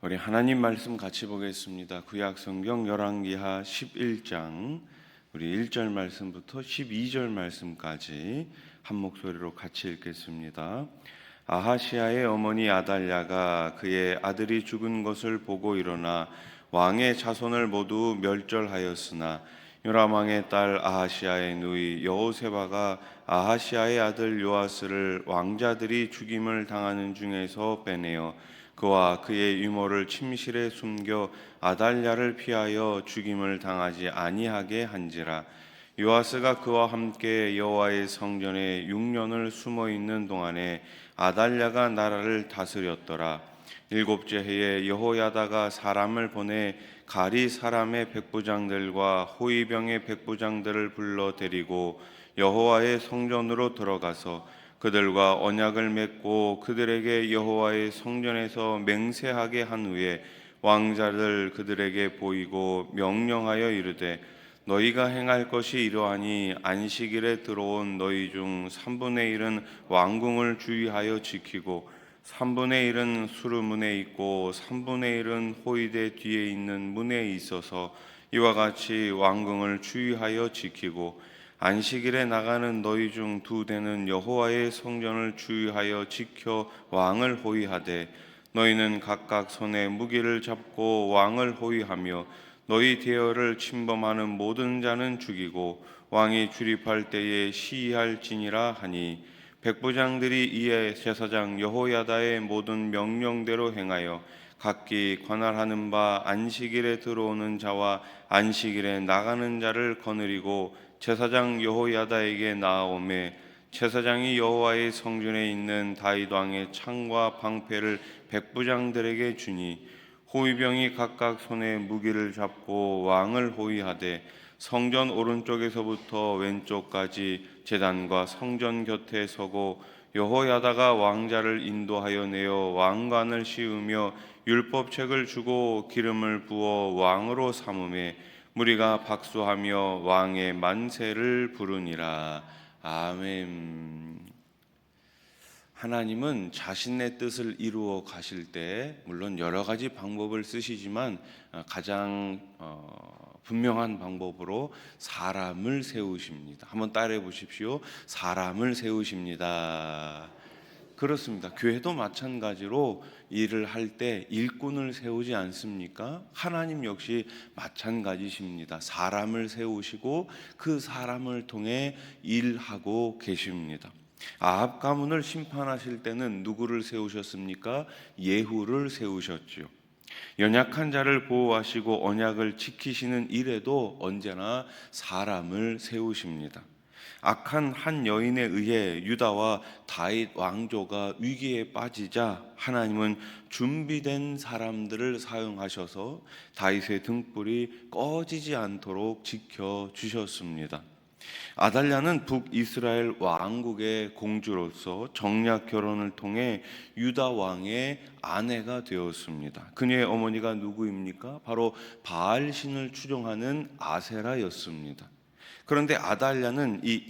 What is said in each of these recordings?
우리 하나님 말씀 같이 보겠습니다. 구약 성경 열왕기하 11장 우리 1절 말씀부터 12절 말씀까지 한 목소리로 같이 읽겠습니다. 아하시아의 어머니 아달랴가 그의 아들이 죽은 것을 보고 일어나 왕의 자손을 모두 멸절하였으나 요람 왕의 딸 아하시아의 누이 여호세바가 아하시아의 아들 요아스를 왕자들이 죽임을 당하는 중에서 빼내어 그와 그의 유모를 침실에 숨겨 아달랴를 피하여 죽임을 당하지 아니하게 한지라. 요아스가 그와 함께 여호와의 성전에 6년을 숨어 있는 동안에 아달랴가 나라를 다스렸더라. 일곱째 해에 여호야다가 사람을 보내 가리 사람의 백부장들과 호위병의 백부장들을 불러 데리고 여호와의 성전으로 들어가서 그들과 언약을 맺고 그들에게 여호와의 성전에서 맹세하게 한 후에 왕자를 그들에게 보이고 명령하여 이르되 너희가 행할 것이 이러하니 안식일에 들어온 너희 중 3분의 1은 왕궁을 주의하여 지키고 3분의 1은 수르문에 있고 3분의 1은 호위대 뒤에 있는 문에 있어서 이와 같이 왕궁을 주의하여 지키고 안식일에 나가는 너희 중 2대는 여호와의 성전을 주의하여 지켜 왕을 호위하되 너희는 각각 손에 무기를 잡고 왕을 호위하며 너희 대열을 침범하는 모든 자는 죽이고 왕이 출입할 때에 시위할지니라 하니 백부장들이 이에 제사장 여호야다의 모든 명령대로 행하여 각기 관할하는 바 안식일에 들어오는 자와 안식일에 나가는 자를 거느리고 제사장 여호야다에게 나아오매 제사장이 여호와의 성전에 있는 다윗 왕의 창과 방패를 백부장들에게 주니 호위병이 각각 손에 무기를 잡고 왕을 호위하되 성전 오른쪽에서부터 왼쪽까지 제단과 성전 곁에 서고 여호야다가 왕자를 인도하여 내어 왕관을 씌우며 율법책을 주고 기름을 부어 왕으로 삼음에 무리가 박수하며 왕의 만세를 부르니라. 아멘. 하나님은 자신의 뜻을 이루어 가실 때 물론 여러 가지 방법을 쓰시지만 가장 분명한 방법으로 사람을 세우십니다. 한번 따라해 보십시오. 사람을 세우십니다. 그렇습니다. 교회도 마찬가지로 일을 할 때 일꾼을 세우지 않습니까? 하나님 역시 마찬가지십니다. 사람을 세우시고 그 사람을 통해 일하고 계십니다. 아합 가문을 심판하실 때는 누구를 세우셨습니까? 예후를 세우셨지요. 연약한 자를 보호하시고 언약을 지키시는 일에도 언제나 사람을 세우십니다. 악한 한 여인에 의해 유다와 다윗 왕조가 위기에 빠지자 하나님은 준비된 사람들을 사용하셔서 다윗의 등불이 꺼지지 않도록 지켜주셨습니다. 아달랴는 북이스라엘 왕국의 공주로서 정략 결혼을 통해 유다 왕의 아내가 되었습니다. 그녀의 어머니가 누구입니까? 바로 바알신을 추종하는 아세라였습니다. 그런데 아달랴는 이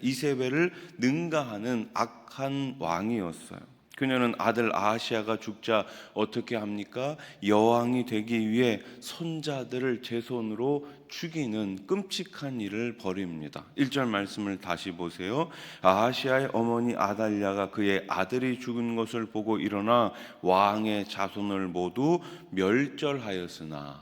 이세벨을 능가하는 악한 왕이었어요. 그녀는 아들 아하시아가 죽자 어떻게 합니까? 여왕이 되기 위해 손자들을 제 손으로 죽이는 끔찍한 일을 벌입니다. 1절 말씀을 다시 보세요. 아하시아의 어머니 아달랴가 그의 아들이 죽은 것을 보고 일어나 왕의 자손을 모두 멸절하였으나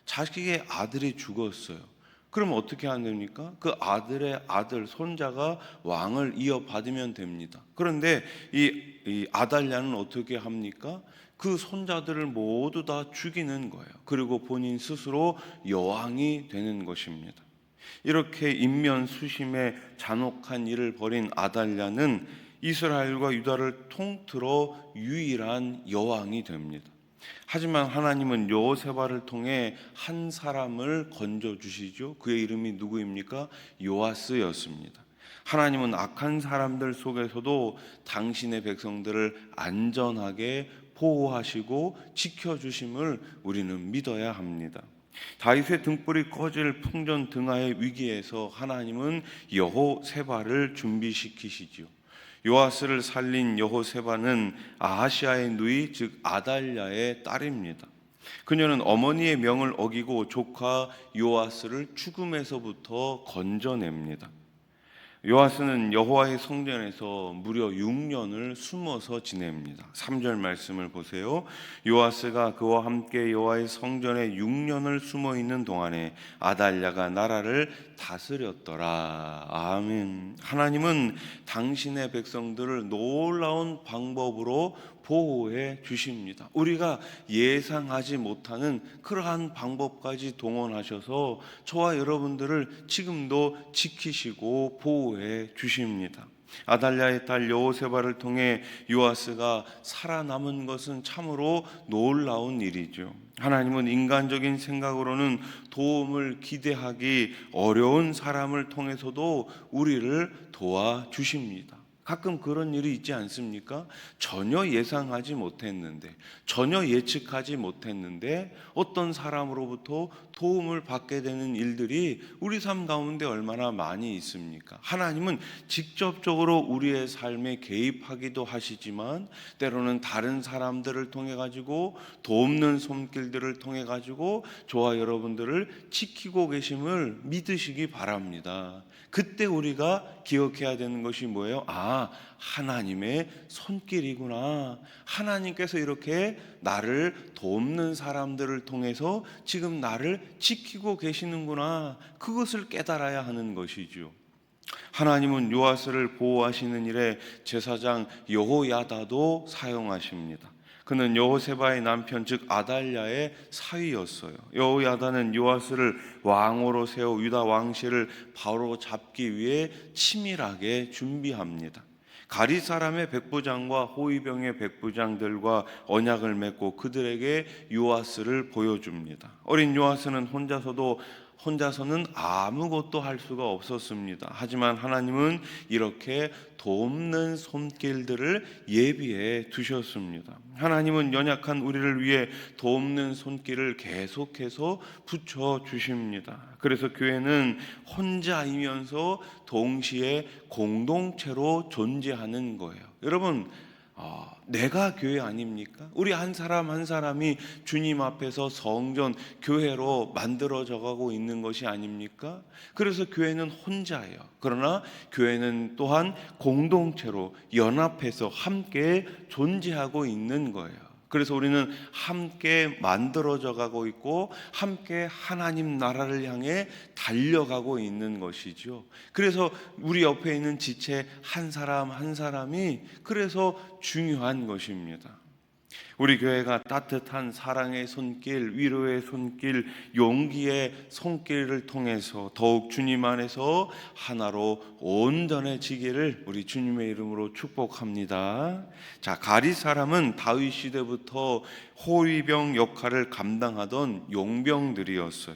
자식의 아들이 죽었어요. 그럼 어떻게 하면 됩니까? 그 아들의 아들, 손자가 왕을 이어받으면 됩니다. 그런데 이 아달랴는 어떻게 합니까? 그 손자들을 모두 다 죽이는 거예요. 그리고 본인 스스로 여왕이 되는 것입니다. 이렇게 인면수심의 잔혹한 일을 벌인 아달랴는 이스라엘과 유다를 통틀어 유일한 여왕이 됩니다. 하지만 하나님은 여호세바를 통해 한 사람을 건져주시죠. 그의 이름이 누구입니까? 요아스였습니다. 하나님은 악한 사람들 속에서도 당신의 백성들을 안전하게 보호하시고 지켜주심을 우리는 믿어야 합니다. 다윗의 등불이 꺼질 풍전 등하의 위기에서 하나님은 여호세바를 준비시키시지요. 요아스를 살린 여호세바는 아하시아의 누이 즉 아달랴의 딸입니다. 그녀는 어머니의 명을 어기고 조카 요아스를 죽음에서부터 건져냅니다. 요아스는 여호와의 성전에서 무려 6년을 숨어서 지냅니다. 3절 말씀을 보세요. 요아스가 그와 함께 여호와의 성전에 6년을 숨어 있는 동안에 아달랴가 나라를 다스렸더라. 아멘. 하나님은 당신의 백성들을 놀라운 방법으로 보호해 주십니다. 우리가 예상하지 못하는 그러한 방법까지 동원하셔서 저와 여러분들을 지금도 지키시고 보호해 주십니다. 아달랴의 딸 여호세바를 통해 요아스가 살아남은 것은 참으로 놀라운 일이죠. 하나님은 인간적인 생각으로는 도움을 기대하기 어려운 사람을 통해서도 우리를 도와주십니다. 가끔 그런 일이 있지 않습니까? 전혀 예상하지 못했는데, 전혀 예측하지 못했는데 어떤 사람으로부터 도움을 받게 되는 일들이 우리 삶 가운데 얼마나 많이 있습니까? 하나님은 직접적으로 우리의 삶에 개입하기도 하시지만 때로는 다른 사람들을 통해 가지고 돕는 손길들을 통해 가지고 저와 여러분들을 지키고 계심을 믿으시기 바랍니다. 그때 우리가 기억해야 되는 것이 뭐예요? 하나님의 손길이구나. 하나님께서 이렇게 나를 돕는 사람들을 통해서 지금 나를 지키고 계시는구나. 그것을 깨달아야 하는 것이죠. 하나님은 요아스를 보호하시는 일에 제사장 여호야다도 사용하십니다. 그는 여호세바의 남편 즉 아달랴의 사위였어요. 여호야다는 요아스를 왕으로 세워 유다 왕실을 바로 잡기 위해 치밀하게 준비합니다. 가리 사람의 백부장과 호위병의 백부장들과 언약을 맺고 그들에게 요아스를 보여줍니다. 어린 요아스는 혼자서는 아무것도 할 수가 없었습니다. 하지만 하나님은 이렇게 돕는 손길들을 예비해 두셨습니다. 하나님은 연약한 우리를 위해 돕는 손길을 계속해서 붙여 주십니다. 그래서 교회는 혼자이면서 동시에 공동체로 존재하는 거예요. 여러분, 내가 교회 아닙니까? 우리 한 사람 한 사람이 주님 앞에서 성전, 교회로 만들어져 가고 있는 것이 아닙니까? 그래서 교회는 혼자예요. 그러나 교회는 또한 공동체로 연합해서 함께 존재하고 있는 거예요. 그래서 우리는 함께 만들어져 가고 있고 함께 하나님 나라를 향해 달려가고 있는 것이죠. 그래서 우리 옆에 있는 지체 한 사람 한 사람이 그래서 중요한 것입니다. 우리 교회가 따뜻한 사랑의 손길, 위로의 손길, 용기의 손길을 통해서 더욱 주님 안에서 하나로 온전해지기를 우리 주님의 이름으로 축복합니다. 자, 가리 사람은 다윗 시대부터 호위병 역할을 감당하던 용병들이었어요.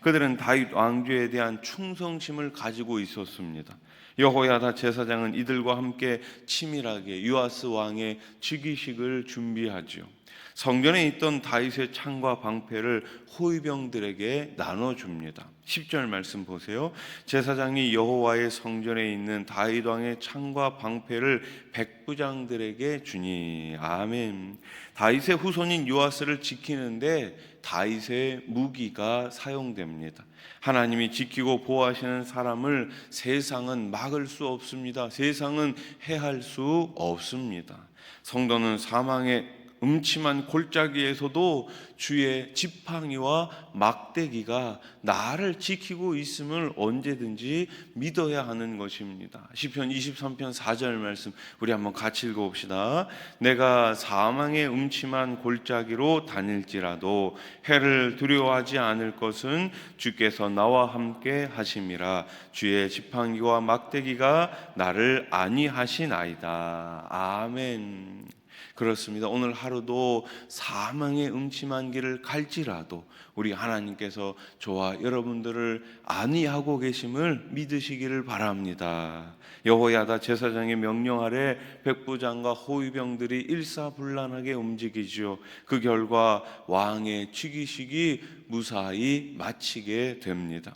그들은 다윗 왕조에 대한 충성심을 가지고 있었습니다. 여호야다 제사장은 이들과 함께 치밀하게 요아스 왕의 즉위식을 준비하죠. 성전에 있던 다윗의 창과 방패를 호위병들에게 나눠줍니다. 10절 말씀 보세요. 제사장이 여호와의 성전에 있는 다윗 왕의 창과 방패를 백부장들에게 주니. 아멘. 다윗의 후손인 요아스를 지키는데 다윗의 무기가 사용됩니다. 하나님이 지키고 보호하시는 사람을 세상은 막을 수 없습니다. 세상은 해할 수 없습니다. 성도는 사망의 음침한 골짜기에서도 주의 지팡이와 막대기가 나를 지키고 있음을 언제든지 믿어야 하는 것입니다. 시편 23편 4절 말씀 우리 한번 같이 읽어봅시다. 내가 사망의 음침한 골짜기로 다닐지라도 해를 두려워하지 않을 것은 주께서 나와 함께 하심이라. 주의 지팡이와 막대기가 나를 안위하시나이다. 아멘. 그렇습니다. 오늘 하루도 사망의 음침한 길을 갈지라도 우리 하나님께서 저와 여러분들을 안위하고 계심을 믿으시기를 바랍니다. 여호야다 제사장의 명령 아래 백부장과 호위병들이 일사불란하게 움직이죠. 그 결과 왕의 즉위식이 무사히 마치게 됩니다.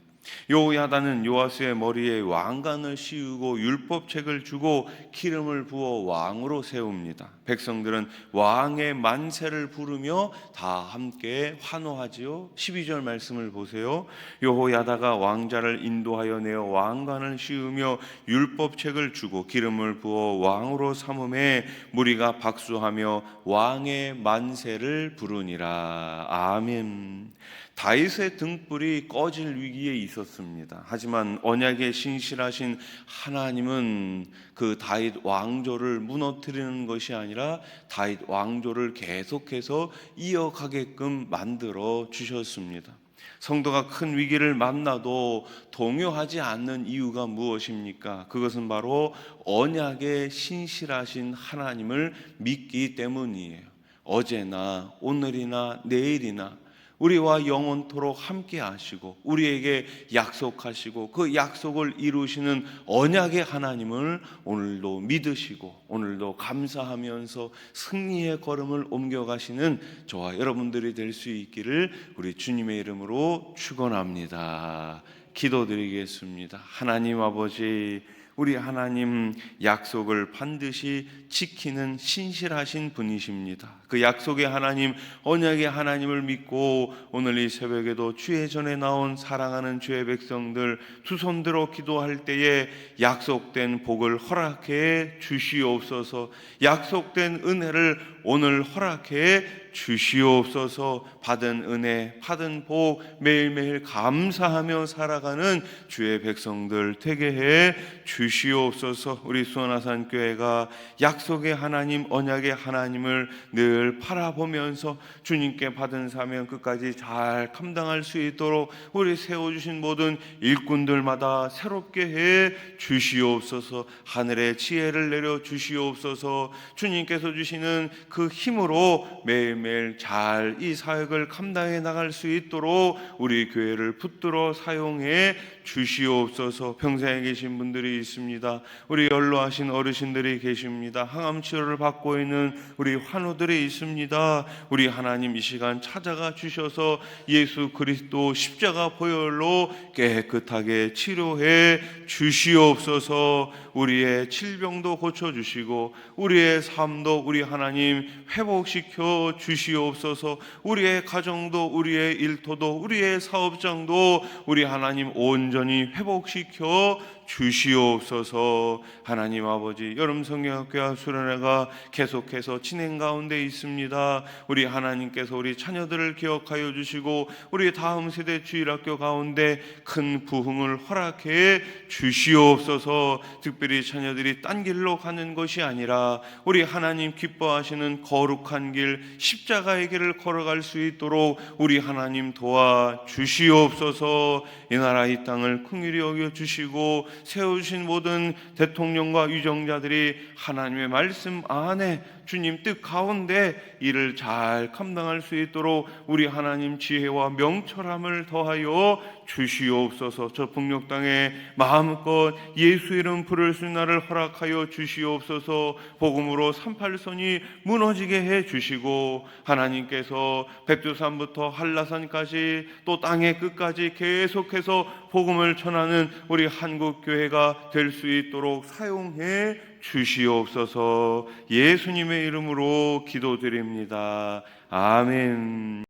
여호야다는 요아스의 머리에 왕관을 씌우고 율법책을 주고 기름을 부어 왕으로 세웁니다. 백성들은 왕의 만세를 부르며 다 함께 환호하지요. 12절 말씀을 보세요. 여호야다가 왕자를 인도하여 내어 왕관을 씌우며 율법책을 주고 기름을 부어 왕으로 삼음에 무리가 박수하며 왕의 만세를 부르니라. 아멘. 다윗의 등불이 꺼질 위기에 있었습니다. 하지만 언약의 신실하신 하나님은 그 다윗 왕조를 무너뜨리는 것이 아니라 다윗 왕조를 계속해서 이어가게끔 만들어 주셨습니다. 성도가 큰 위기를 만나도 동요하지 않는 이유가 무엇입니까? 그것은 바로 언약의 신실하신 하나님을 믿기 때문이에요. 어제나 오늘이나 내일이나 우리와 영원토록 함께 하시고 우리에게 약속하시고 그 약속을 이루시는 언약의 하나님을 오늘도 믿으시고 오늘도 감사하면서 승리의 걸음을 옮겨가시는 저와 여러분들이 될 수 있기를 우리 주님의 이름으로 축원합니다. 기도드리겠습니다. 하나님 아버지, 우리 하나님 약속을 반드시 지키는 신실하신 분이십니다. 그 약속의 하나님, 언약의 하나님을 믿고 오늘 이 새벽에도 주의 전에 나온 사랑하는 주의 백성들 두 손 들어 기도할 때에 약속된 복을 허락해 주시옵소서. 약속된 은혜를 오늘 허락해 주시옵소서. 받은 은혜, 받은 복 매일매일 감사하며 살아가는 주의 백성들 되게 해 주시옵소서. 우리 수원아산 교회가 약속의 하나님, 언약의 하나님을 늘 바라보면서 주님께 받은 사명 끝까지 잘 감당할 수 있도록 우리 세워주신 모든 일꾼들마다 새롭게 해 주시옵소서. 하늘의 지혜를 내려 주시옵소서. 주님께서 주시는 그 힘으로 매일매일 잘 이 사역을 감당해 나갈 수 있도록 우리 교회를 붙들어 사용해 주시옵소서. 평생에 계신 분들이 있습니다. 우리 연로하신 어르신들이 계십니다. 항암 치료를 받고 있는 우리 환우들이 있습니다. 우리 하나님 이 시간 찾아가 주셔서 예수 그리스도 십자가 보혈로 깨끗하게 치료해 주시옵소서. 우리의 질병도 고쳐주시고 우리의 삶도 우리 하나님 회복시켜 주시옵소서. 우리의 가정도 우리의 일터도 우리의 사업장도 우리 하나님 온전히 회복시켜 주시옵소서. 하나님 아버지, 여름 성경학교와 수련회가 계속해서 진행 가운데 있습니다. 우리 하나님께서 우리 자녀들을 기억하여 주시고 우리 다음 세대 주일학교 가운데 큰 부흥을 허락해 주시옵소서. 특별히 자녀들이 딴 길로 가는 것이 아니라 우리 하나님 기뻐하시는 거룩한 길, 십자가의 길을 걸어갈 수 있도록 우리 하나님 도와 주시옵소서. 이 나라 이 땅을 긍휼히 여겨 주시고 세우신 모든 대통령과 유정자들이 하나님의 말씀 안에 주님 뜻 가운데 일을 잘 감당할 수 있도록 우리 하나님 지혜와 명철함을 더하여 주시옵소서. 저 북녘 땅에 마음껏 예수 이름 부를 수 있는 날을 허락하여 주시옵소서. 복음으로 38선이 무너지게 해 주시고 하나님께서 백두산부터 한라산까지 또 땅의 끝까지 계속해서 복음을 전하는 우리 한국교회가 될 수 있도록 사용해 주시옵소서. 예수님의 이름으로 기도드립니다. 아멘.